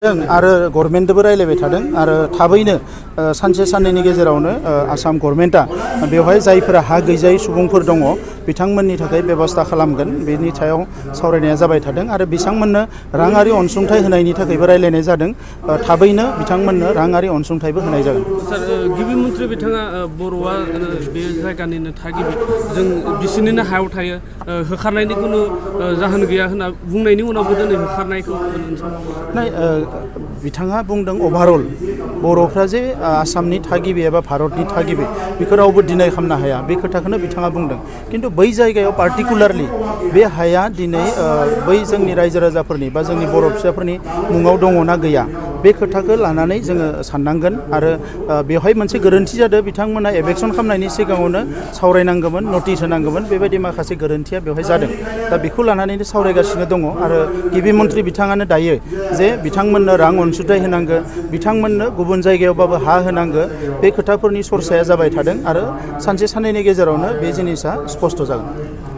आरो गभर्नमेन्टबो रायलायबाय थादों आरो थाबैनो सानसे साननैनि गेजेरावनो आसाम गभर्नमेन्टआ बेवहाय जायफोरा हा गैजायै सुबुंफोर दङ बिथांमोननि थाखाय बेबस्था खालामगोन बेनि सायाव सावरायनाया जाबाय थादों आरो बिथांमोननो राङारि अनसुंथाइ होनायनि थाखायबो रायलायनाय जादों थाबैनो बिथांमोननो राङारि अनसुंथाइबो होनाय जागोन। सार गिबि मन्थ्रि बिथाङा बर'आ बे जायगानिनो थागिबि जों बिसोरनिनो हायाव थायो होखारनायनि खुनु जाहोन गैया होनना बुंनायनि उनावबो दिनै होखारनायखौ बिथाङा बुंदों अभारअल बर'फ्रा जे आसामनि थागिबि एबा भारतनि थागिबि बेखौ रावबो डिनाय खालामनो हाया बे खोथाखौनो बिथाङा बुंदों खिन्थु बै जायगायाव पार्टिकुलारलि बे हाया दिनै बै जोंनि रायजो राजाफोरनि बा जोंनि बर' फिसाफोरनि मुङाव दङ ना गैया बे खोथाखौ लानानै जोङो साननांगोन आरो बेवहाय मोनसे गोरोन्थि जादों बिथांमोना एभेक्सन खालामनायनि सिगाङावनो सावरायनांगौमोन नटिस होनांगौमोन बेबायदि माखासे गोरोन्थिया बेवहाय जादों दा बेखौ लानानैनो सावरायगासिनो दङ आरो गिबि मन्थ्रि बिथाङानो दायो जे बिथांमोननो रां अनसुंथाइ होनांगौ बिथांमोननो गुबुन जायगायावबाबो हा होनांगौ बे खोथाफोरनि सरसाया जाबाय थादों आरो सानसे साननैनि गेजेरावनो बे जिनिसा स्पष्ट जागोन।